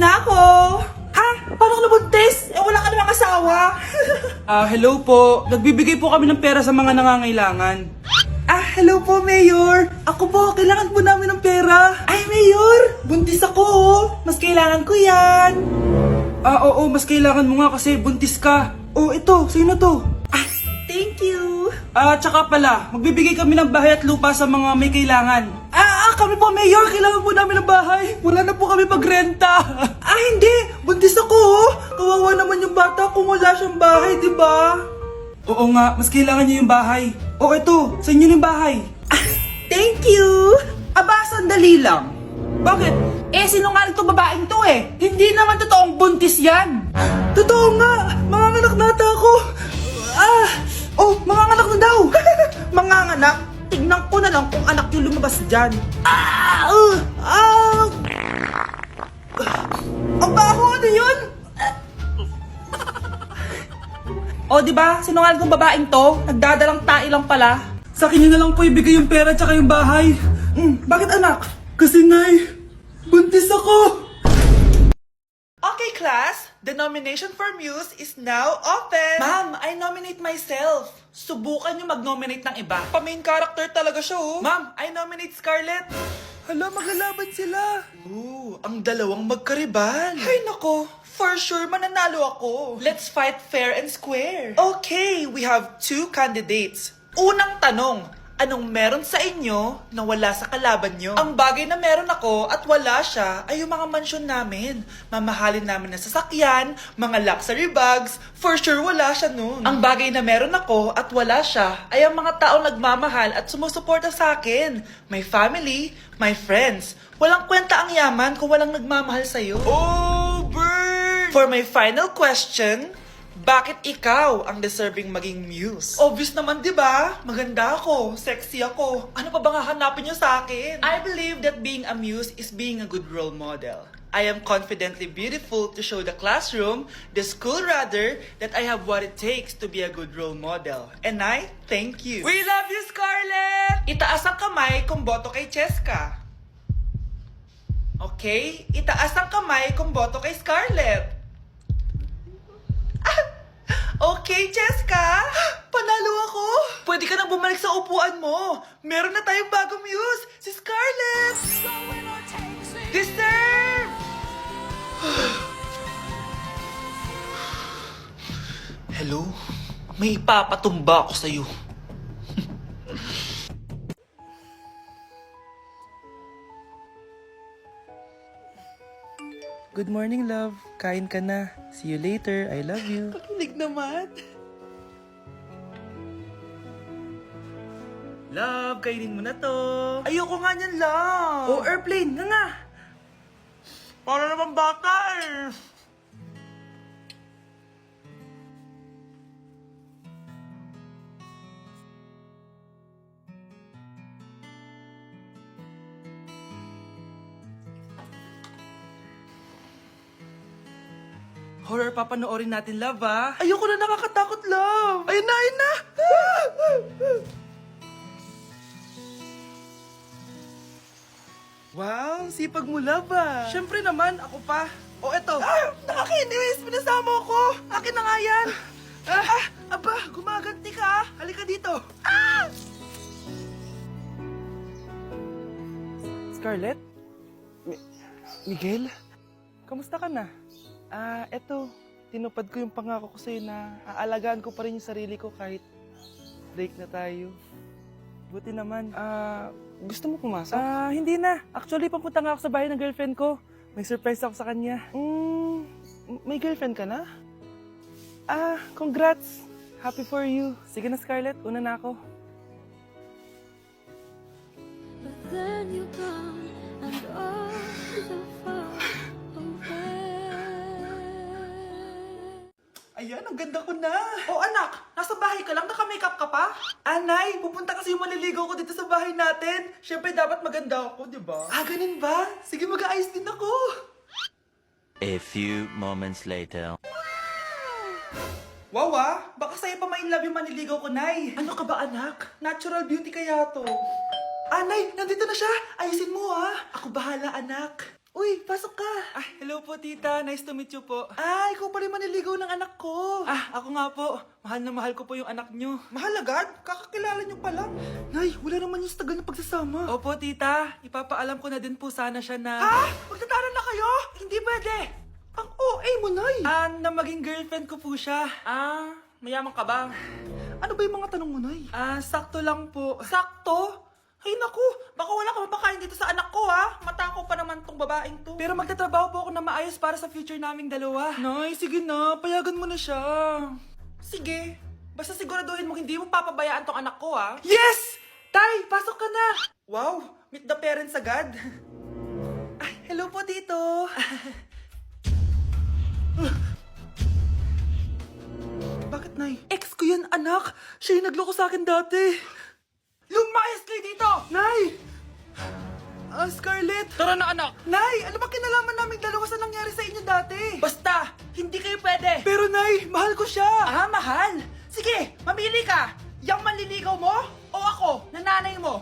na ako! Ha? Paano ka nabuntis? Wala ka namang asawa! Hello po. Nagbibigay po kami ng pera sa mga nangangailangan. Hello po, Mayor! Ako po, kailangan po namin ng pera! Ay, Mayor! Buntis ako, oh! Mas kailangan ko yan! Oo, mas kailangan mo nga kasi buntis ka. Oh, ito, sino to? Thank you! Tsaka pala, magbibigay kami ng bahay at lupa sa mga may kailangan. Kami po, Mayor! Kailangan po namin ng bahay! Wala na po kami pagrenta! Hindi! Buntis ako, oh! Kawawa naman yung bata kung wala siyang bahay, di ba? Oo nga, mas kailangan niyo yung bahay. Oh, ito, sa inyo yung bahay. Thank you! Sandali lang. Bakit? Sinungaling to babaeng to eh. Hindi naman totoong buntis yan. Totoo nga. Manganganak nata ako. Manganganak na daw. Manganganak? Tignan ko na lang kung anak yung lumabas dyan. Ang baho, ano yun? Di ba? Sinungaling kong babaeng to. Nagdadalang tae lang pala. Sa akin niyo na lang po ibigay yung pera tsaka yung bahay. Bakit anak? Kasi nay, buntis ako. Okay, class. The nomination for Muse is now open. Ma'am, I nominate myself. Subukan niyo mag-nominate ng iba. Pa-main character talaga siya, oh. Ma'am, I nominate Scarlett. Hala, maglalaban sila. Ang dalawang magkaribal. Ay, nako. For sure, mananalo ako. Let's fight fair and square. Okay, we have 2 candidates. Unang tanong, anong meron sa inyo na wala sa kalaban nyo? Ang bagay na meron ako at wala siya ay yung mga mansyon namin. Mamahalin namin na sasakyan, mga luxury bags, for sure wala siya nun. Ang bagay na meron ako at wala siya ay ang mga taong nagmamahal at sumusuporta sa akin. My family, my friends. Walang kwenta ang yaman kung walang nagmamahal sa'yo. Oh, burn! For my final question, bakit ikaw ang deserving maging muse? Obvious naman, di ba? Maganda ako, sexy ako. Ano pa bang hahanapin niyo sa akin? I believe that being a muse is being a good role model. I am confidently beautiful to show the classroom, the school rather, that I have what it takes to be a good role model. And I thank you. We love you, Scarlett! Itaas ang kamay kung boto kay Cheska. Okay? Itaas ang kamay kung boto kay Scarlett. Okay, Cheska! Panalo ako! Pwede ka nang bumalik sa upuan mo! Meron na tayong bagong muse! Si Scarlett! Deserve! Hello? May ipapatumba ako sa'yo. Good morning, love. Kain ka na. See you later. I love you. Kakilig naman. Love, kainin mo na to. Ayoko nga niyan, love. Airplane, nga. Para naman bata eh. Horror papanoorin natin, love, ah. Ayoko na, nakakatakot, love. Ayun na, ayun na. Wow, sipag mo, love, ah. Siyempre naman, ako pa. Eto. Nakakainis, pinasama ko. Akin na nga yan. Aba, gumaganti ka. Halika dito. Scarlett? Miguel? Kamusta ka na? Eto, tinupad ko yung pangako ko sa'yo na aalagaan ko pa rin yung sarili ko kahit break na tayo. Buti naman. Gusto mo pumasok? Hindi na. Actually, papunta nga ako sa bahay ng girlfriend ko. May surprise ako sa kanya. May girlfriend ka na? Congrats. Happy for you. Sige na, Scarlett. Una na ako. But then you gone and all so far away. Ayan, ang ganda ko na. Anak, nasa bahay ka lang, naka-makeup ka pa? Anay, pupunta kasi yung maliligaw ko dito sa bahay natin. Siyempre, dapat maganda ako, di ba? Ganun ba? Sige, mag-aayos din ako. A few moments later. Wow, baka sa'yo pa ma-inlove yung maniligaw ko, Nay. Ano ka ba, anak? Natural beauty kaya to. Nay, nandito na siya. Ayusin mo, Ako bahala, anak. Uy, pasok ka. Hello po, tita. Nice to meet you po. Ikaw pa rin maniligaw ng anak ko. Ako nga po. Mahal na mahal ko po yung anak nyo. Mahal agad? Kakakilala nyo pa lang. Nay, wala naman yung tagal na pagsasama. Opo, tita. Ipapaalam ko na din po sana siya na... Magtataran na kayo? Hindi pwede. Ang OA mo, Nay. Na maging girlfriend ko po siya. Mayaman ka ba? Ano ba yung mga tanong mo, Nay? Sakto lang po. Sakto? Ay naku, baka wala ka mapakain dito sa anak ko ha. Matako pa naman tong babaeng to. Pero magtatrabaho po ako na maayos para sa future naming dalawa. Nay, sige na, payagan mo na siya. Sige, basta siguraduhin mo hindi mo papabayaan tong anak ko ha. Yes! Tay, pasok ka na. Wow, meet the parents agad. Hello po dito. Bakit, Nay? Ex ko yan, anak. Siya yung nagloko sa akin dati. Lumayas kayo dito! Nay! Scarlett! Tara na, anak! Nay! Ano ba kinalaman namin dalawa sa nangyari sa inyo dati? Basta! Hindi kayo pwede! Pero, Nay! Mahal ko siya! Mahal? Sige! Mamili ka! Yang manliligaw mo? O ako? Nananay mo?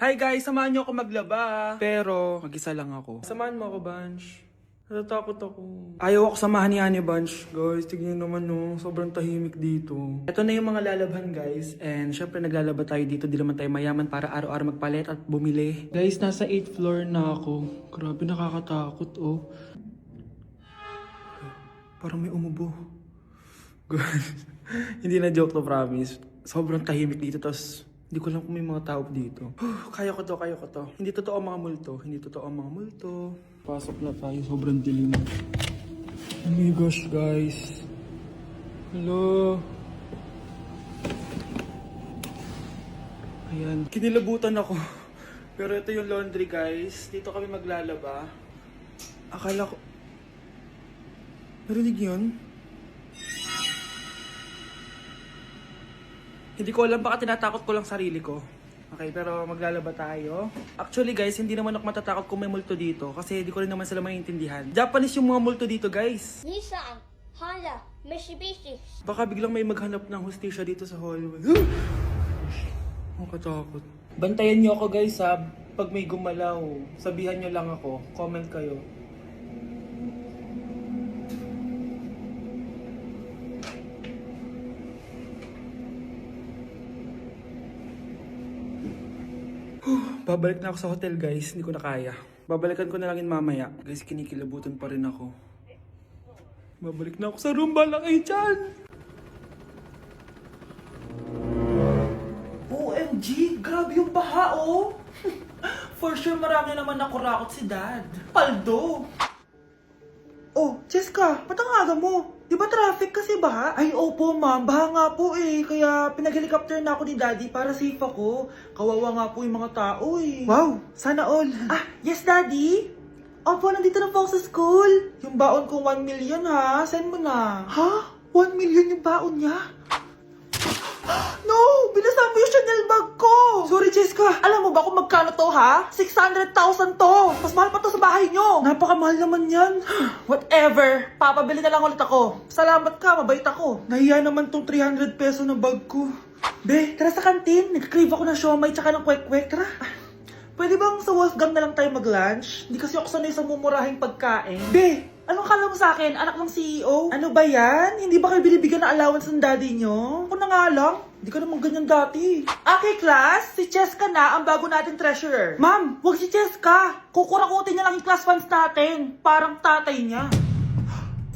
Hi guys! Samahan niyo ako maglaba. Pero, mag-isa lang ako. Samahan mo ako, Bunch. Natatakot ako. Ayaw ako samahan ni Anya Bunch. Guys, tignan naman no. Sobrang tahimik dito. Ito na yung mga lalabhan guys. And syempre naglalaba tayo dito. Di naman tayo mayaman para araw-araw magpalit at bumili. Guys, nasa 8th floor na ako. Grabe nakakatakot oh. Parang may umubo. Guys, hindi na joke to, promise. Sobrang tahimik dito. Tapos hindi ko alam kung may mga tao dito. Kaya ko to. Hindi totoo ang mga multo. Pasok na tayo, sobrang dilim. Oh my gosh, guys. Hello. Ayan, kinilabutan ako. Pero ito yung laundry, guys. Dito kami maglalaba. Akala ko... Narinig yun? Hindi ko alam, baka tinatakot ko lang sarili ko. Okay, pero maglalaba tayo. Actually guys, hindi naman ako matatakot kung may multo dito kasi hindi ko rin naman sila maintindihan. Japanese yung mga multo dito guys. Nissan, Honda, Mitsubishi. Baka biglang may maghanap ng hustisya dito sa hallway. Ang katakot. Bantayan nyo ako guys ha. Pag may gumalaw, sabihan nyo lang ako. Comment kayo. Babalik na ako sa hotel guys, hindi ko na kaya. Babalikan ko na lang yun mamaya. Guys, kinikilabutan pa rin ako. Babalik na ako sa room, balang kayo dyan! OMG, grabe yung baha oh! For sure marami naman nakurakot si Dad. Paldo! Oh, Cheska, ba't ang aga mo? Di ba traffic kasi baha? Ay, opo ma'am, baha nga po eh. Kaya pinag-helicopter na ako ni Daddy para safe ako. Kawawa nga po yung mga tao eh. Wow, sana all. Yes Daddy? Opo, nandito na po ako sa school. Yung baon ko 1 million ha, send mo na. Ha? 1 million yung baon niya? No! Binasa mo yung Chanel bag ko! Sorry, Cheska. Alam mo ba kung magkano to, ha? 600,000 to! Mas mahal pa to sa bahay nyo! Napakamahal naman yan. Whatever. Papabili na lang ulit ako. Salamat ka, mabait ako. Nahiya naman tong 300 peso na bag ko. Be, tara sa kantin. Nag-crave ako ng siomay tsaka ng kwek-kwek. Tara. Pwede bang sa Wolfgang na lang tayo mag-lunch? Hindi kasi ako sanay sa mumurahing pagkain. Be, anong kala mo sa akin? Anak ng CEO? Ano ba yan? Hindi ba kayo binibigyan ng allowance ng daddy nyo? Ako na nga lang. Hindi ka naman ganyan dati. Okay, class. Si Cheska na ang bago nating treasurer. Ma'am, wag si Cheska. Kukurakutin niya lang yung class funds natin. Parang tatay niya.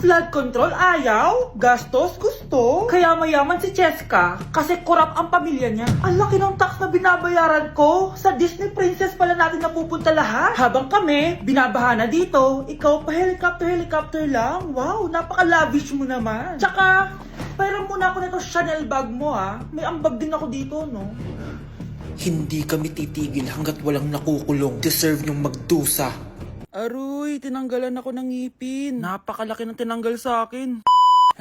Flood control, ayaw. Gastos, gusto. Kaya mayaman si Cheska kasi korap ang pamilya niya. Ang laki ng tax na binabayaran ko. Sa Disney Princess pala natin napupunta lahat. Habang kami, binabaha na dito. Ikaw pa helicopter lang. Wow, napaka-lavish mo naman. Tsaka, pairam muna ako nito Chanel bag mo ha. May ambag din ako dito, no? Hindi kami titigil hanggat walang nakukulong. Deserve nyong magdusa. Aroy, tinanggalan ako ng ngipin. Napakalaki ng tinanggal sa akin.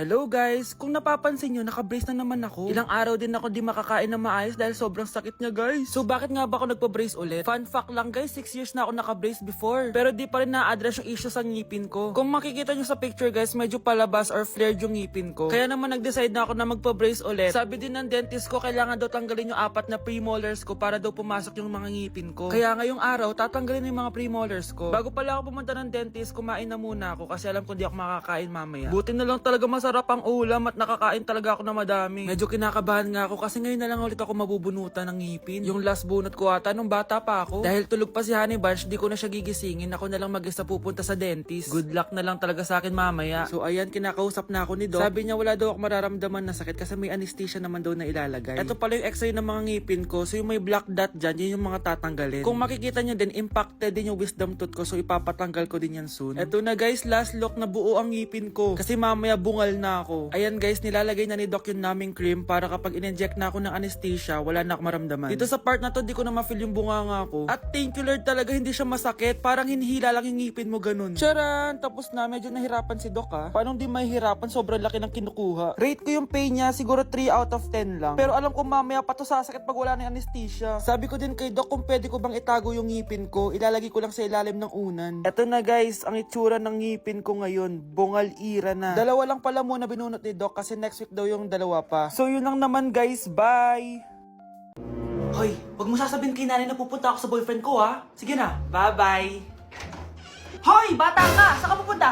Hello guys! Kung napapansin nyo, naka-brace na naman ako. Ilang araw din ako di makakain na maayos dahil sobrang sakit niya guys. So bakit nga ba ako nagpa-brace ulit? Fun fact lang guys, 6 years na ako naka-brace before. Pero di pa rin na-address yung issue sa ngipin ko. Kung makikita nyo sa picture guys, medyo palabas or flared yung ngipin ko. Kaya naman nag-decide na ako na magpa-brace ulit. Sabi din ng dentist ko, kailangan daw tanggalin yung 4 na premolars ko para daw pumasok yung mga ngipin ko. Kaya ngayong araw, tatanggalin yung mga premolars ko. Bago pala ako pumunta ng dentist, kumain na muna ako kasi alam ko di ako makakain mamaya. Buti na lang talaga masarap ang ulam at nakakain talaga ako na madami. Medyo kinakabahan nga ako kasi ngayon na lang ulit ako mabubunutan ng ngipin. Yung last bunot ko ata nung bata pa ako. Dahil tulog pa si Honey Bunch, di ko na siya gigisingin. Ako na lang mag-isa pupunta sa dentist. Good luck na lang talaga sa akin mamaya. So ayan, kinakausap na ako ni Doc. Sabi niya wala daw ako mararamdaman na sakit kasi may anesthesia naman daw na ilalagay. Ito pala yung x-ray ng mga ngipin ko. So yung may black dot dyan, yun yung mga tatanggalin. Kung makikita nyo din, impacted din yung wisdom tooth ko. So ipapatanggal ko din yan soon. Ito na guys, last look na buo ang ngipin ko. Kasi mamaya bungal na ako. Ayan guys, nilalagay na ni Doc yung numbing cream para kapag in-inject na ako ng anesthesia, wala na ako maramdaman. Dito sa part na to, di ko na ma-feel yung bunganga ko. At thank you Lord talaga, hindi siya masakit. Parang hinihila lang yung ngipin mo ganun. Charan! Tapos na, medyo nahirapan si Doc ha. Paano di mahihirapan? Sobrang laki ng kinukuha. Rate ko yung pain niya, siguro 3 out of 10 lang. Pero alam ko mamaya pa to sasakit pag wala na yung anesthesia. Sabi ko din kay Doc kung pwede ko bang itago yung ngipin ko, ilalagay ko lang sa ilalim ng unan. Eto na guys, ang itsura ng ngipin ko ngayon. Bungal ira na. Dalawa lang pala muna binunot ni Doc kasi next week daw yung dalawa pa. So yun lang naman guys, bye! Hoy, wag mo sasabihin kay nanay na pupunta ako sa boyfriend ko ha. Sige na, bye-bye! Hoy, bata ka! Saan ka pupunta?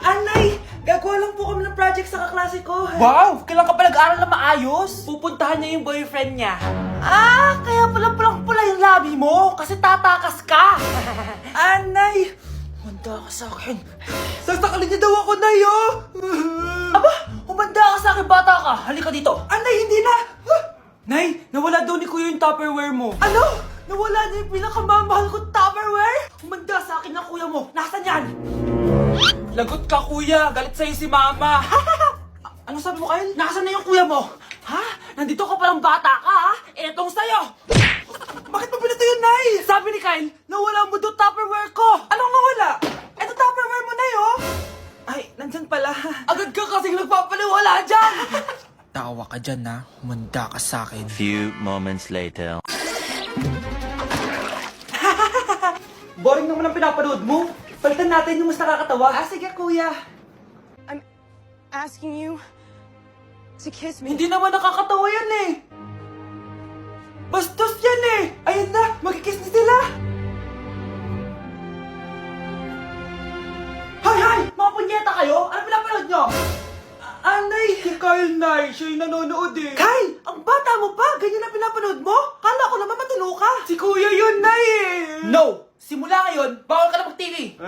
Anay! Gagawa lang po kami ng project sa kaklase ko. Wow! Kailan ka pa nag-aaral na maayos? Pupuntahan niya yung boyfriend niya. Ah! Kaya pula yung labi mo! Kasi tatakas ka! Anay! Humanda ka sa akin. Sasakalin niya daw ako, Nay, oh! Aba! Humanda ka sa akin, bata ka! Halika dito! Anay, hindi na! Nay, nawala daw ni Kuya yung Tupperware mo. Ano? Nawala na yung pinakamamahal kong Tupperware? Humanda sa akin ng kuya mo! Nasaan yan? Lagot ka Kuya, galit sa'yo si Mama. Ano sabi mo, Kyle? Nasaan na yung kuya mo? Ha? Nandito ka palang bata ka, ha? Etong sa'yo! Bakit mo pinito yun, Nay? Sabi ni Kyle, nawala mo doon Tupperware ko! Anong nawala? Eto Tupperware mo, Nay, oh! Ay, nandyan pala. Agad ka kasing nagpapaliwala dyan! Tawa ka dyan ha, humanda ka sa akin. Few moments later. Boring naman ang pinapanood mo. Palitan natin yung mas nakakatawa. Ah, sige, kuya. Asking you to kiss me. Hindi naman nakakatawa yan eh. Bastos yan eh. Ayun na, magkikiss na sila. Hay! Mga punyeta kayo? Ano pinapanood nyo? Anay! Si Kyle, Nay. Siya yung nanonood eh. Kyle! Ang bata mo pa! Ganyan ang pinapanood mo? Kala ko naman matino ka. Si Kuya yun, Nay eh. No! Simula ngayon, bawal ka na mag-TV.